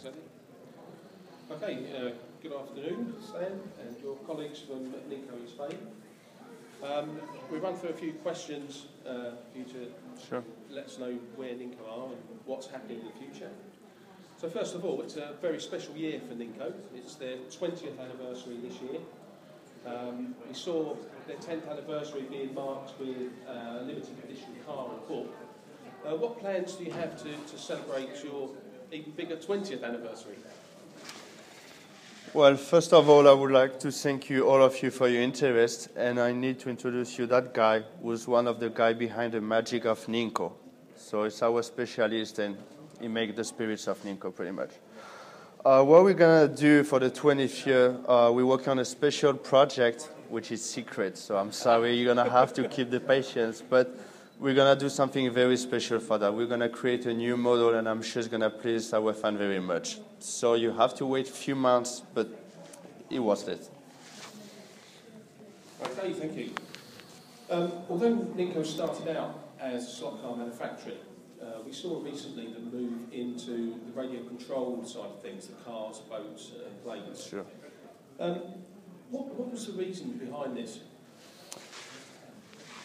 Thanks, Andy. Okay, good afternoon, Stan, and your colleagues from Ninco in Spain. We've run through a few questions for you to let us know where Ninco are and what's happening in the future. So first of all, it's a very special year for Ninco. It's their 20th anniversary this year. We saw their 10th anniversary being marked with a limited edition car and book. What plans do you have to celebrate your even bigger 20th anniversary? Well, first of all, I would like to thank you, all of you, for your interest, and I need to introduce you that guy who's one of the guys behind the magic of Ninco. So it's our specialist, and he makes the spirits of Ninco pretty much. What we're going to do for the 20th year, we're working on a special project, which is secret, so I'm sorry, you're going to have to keep the patience, but we're going to do something very special for that. We're going to create a new model, and I'm sure it's going to please our fan very much. So you have to wait a few months, but it was it. Okay, thank you. Although Ninco started out as a slot car manufacturing, we saw recently the move into the radio control side of things, the cars, boats, planes. Sure. What was the reason behind this?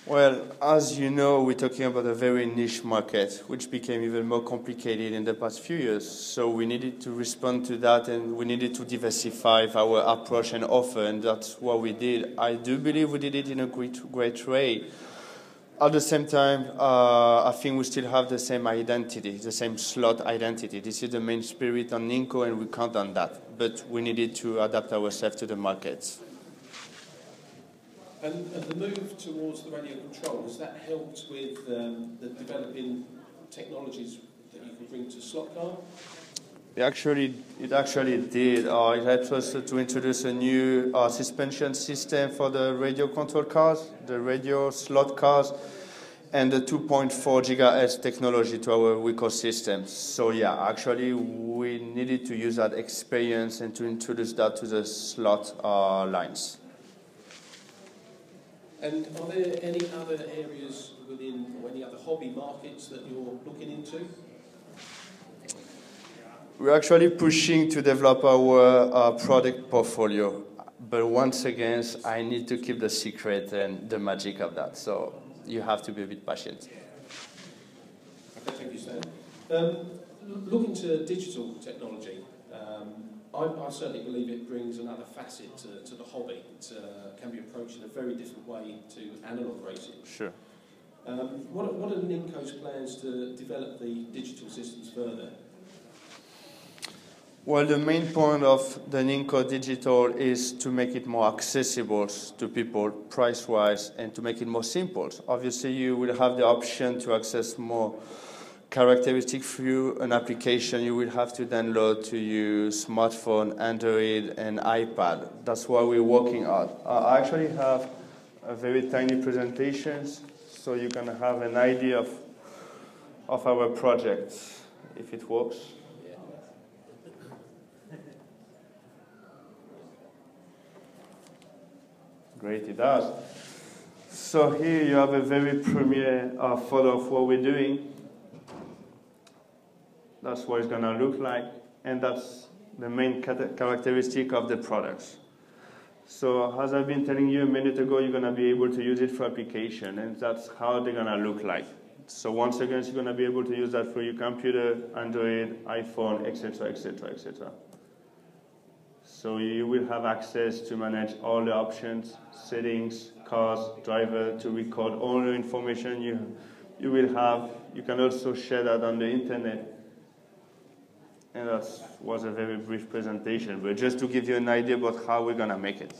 Well, as you know, we're talking about a very niche market, which became even more complicated in the past few years. So we needed to respond to that, and we needed to diversify our approach and offer, and that's what we did. I do believe we did it in a great way. At the same time, I think we still have the same identity, the same slot identity. This is the main spirit on Ninco, and we count on that. But we needed to adapt ourselves to the markets. And the move towards the radio control, has that helped with the developing technologies that you can bring to slot car? It actually did. It helped us to introduce a new suspension system for the radio control cars, the radio slot cars, and the 2.4 GHz technology to our ecosystem. So yeah, actually we needed to use that experience and to introduce that to the slot lines. And are there any other areas within, or any other hobby markets that you're looking into? We're actually pushing to develop our product portfolio. But once again, I need to keep the secret and the magic of that. So you have to be a bit patient. Okay, thank you, Stan. Looking to digital technology, I certainly believe it brings another facet to the hobby. It can be approached in a very different way to analog racing. Sure. What are Ninco's plans to develop the digital systems further? Well, the main point of the Ninco Digital is to make it more accessible to people price-wise and to make it more simple. Obviously, you will have the option to access more characteristics through an application you will have to download to your smartphone, Android, and iPad. That's what we're working on. I actually have a very tiny presentation, so you can have an idea of our project, if it works. Great, it does. So here you have a very premiere photo of what we're doing. That's what it's going to look like, and that's the main characteristic of the products. So as I've been telling you a minute ago, you're going to be able to use it for application, and that's how they're going to look like. So once again, you're going to be able to use that for your computer, Android, iPhone, etc., etc., etc. So you will have access to manage all the options, settings, cars, driver, to record all the information you will have. You can also share that on the internet. And that was a very brief presentation, but just to give you an idea about how we're going to make it.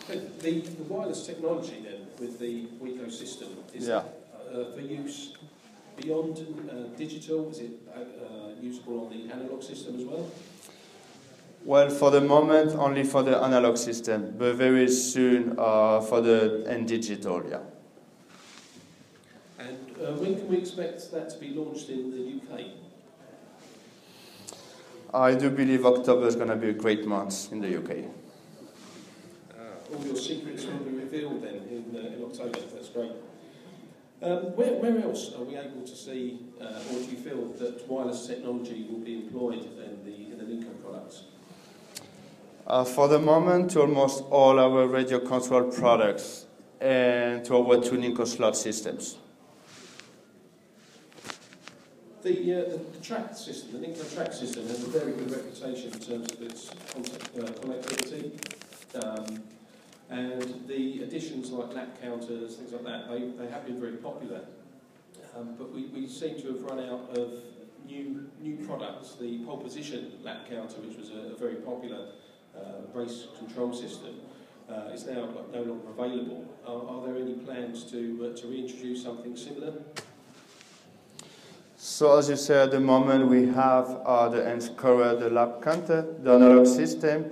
The wireless technology then, with the ecosystem, is that for use beyond digital? Is it usable on the analog system as well? Well, for the moment, only for the analog system, but very soon for the digital, yeah. And when can we expect that to be launched in the UK? I do believe October is going to be a great month in the UK. All your secrets will be revealed then in October. That's great. Where else are we able to see, or do you feel that wireless technology will be employed in the Ninco products? For the moment, to almost all our radio control products and to our two Ninco slot systems. The track system, the Ninco track system, has a very good reputation in terms of its connectivity. And the additions like lap counters, things like that, they have been very popular. But we seem to have run out of new products. The pole position lap counter, which was a very popular race control system, is now no longer available. Are there any plans to reintroduce something similar? So as you say, at the moment we have the N-scorer, the lap counter, the analog system,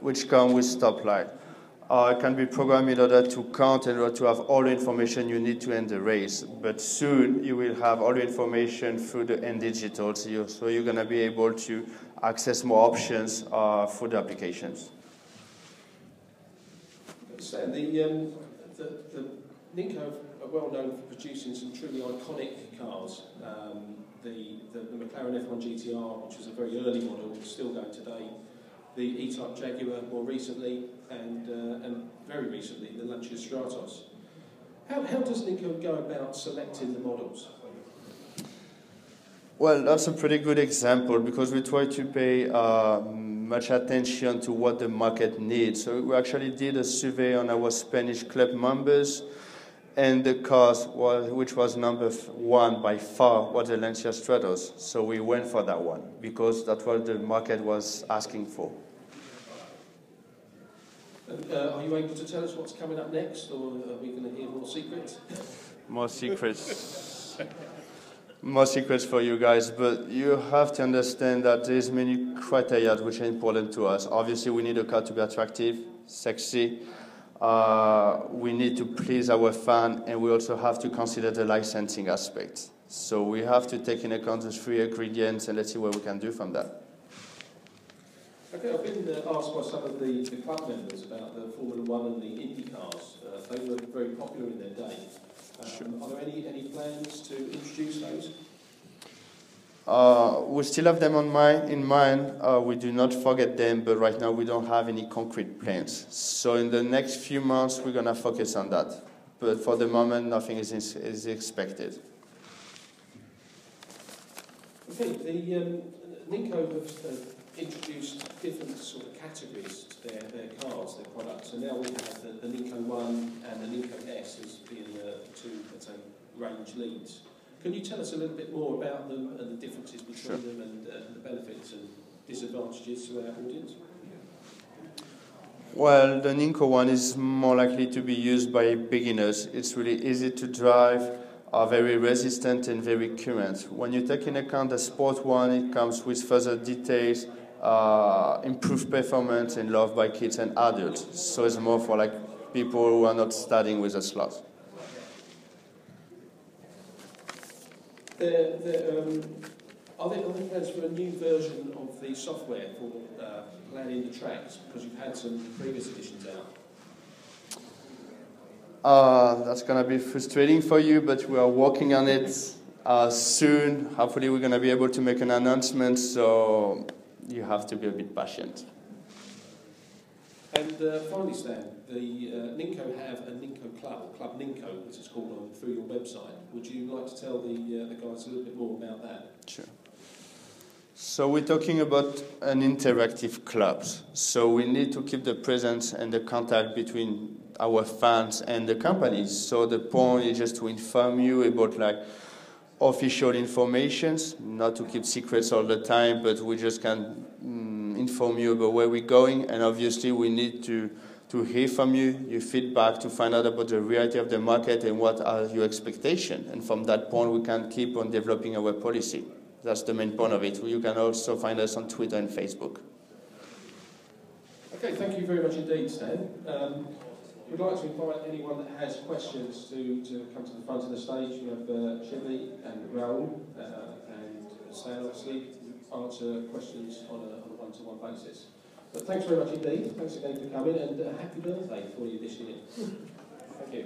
which come with stoplight. It can be programmed in order to count and in order to have all the information you need to end the race. But soon you will have all the information through the end digital, so you're going to be able to access more options through the applications. So the Ninco are well known for producing some truly iconic cars. The McLaren F1 GTR, which was a very early model, still going today. The E-Type Jaguar more recently, and very recently the Lancia Stratos. How does Ninco go about selecting the models? Well, that's a pretty good example because we try to pay much attention to what the market needs. So we actually did a survey on our Spanish club members, and the car which was number one by far was the Lancia Stratos. So we went for that one because that's what the market was asking for. And, are you able to tell us what's coming up next, or are we going to hear more secrets? More secrets. More secrets for you guys, but you have to understand that there's many criteria which are important to us. Obviously, we need a car to be attractive, sexy. We need to please our fan, and we also have to consider the licensing aspect. So we have to take into account the three ingredients, and let's see what we can do from that. Okay, I've been asked by some of the club members about the Formula One and the Indy cars. They were very popular in their day. Sure. Are there any plans to introduce those? We still have them in mind. We do not forget them, but right now we don't have any concrete plans. So in the next few months, we're going to focus on that. But for the moment, nothing is expected. Okay, the Ninco have introduced different sort of categories to their cars, their products, and now we have the Ninco 1 and the Ninco S as being the two, let's say, range leads. Can you tell us a little bit more about them and the differences between them and the benefits and disadvantages to our audience? Well, the Ninco 1 is more likely to be used by beginners. It's really easy to drive, very resistant and very current. When you take into account the Sport 1, it comes with further details, improved performance and loved by kids and adults. So it's more for like people who are not starting with a slot. Are there plans for a new version of the software for planning the tracks? Because you've had some previous editions out. That's going to be frustrating for you, but we are working on it soon. Hopefully we're going to be able to make an announcement, so you have to be a bit patient. And finally, Stan, the Ninco have a Ninco Club, Club Ninco, as it's called through your website. Would you like to tell the guys a little bit more about that? Sure. So we're talking about an interactive club. So we need to keep the presence and the contact between our fans and the companies. So the point is just to inform you about like official informations, not to keep secrets all the time, but we just can inform you about where we're going. And obviously we need to hear from you, your feedback, to find out about the reality of the market and what are your expectations. And from that point, we can keep on developing our policy. That's the main point of it. You can also find us on Twitter and Facebook. Okay, thank you very much indeed, Stan. We'd like to invite anyone that has questions to come to the front of the stage. We have Shirley and Raoul and Stan, obviously, to answer questions on a one-to-one basis. But thanks very much indeed. Thanks again for coming, and happy birthday for you this year. Thank you.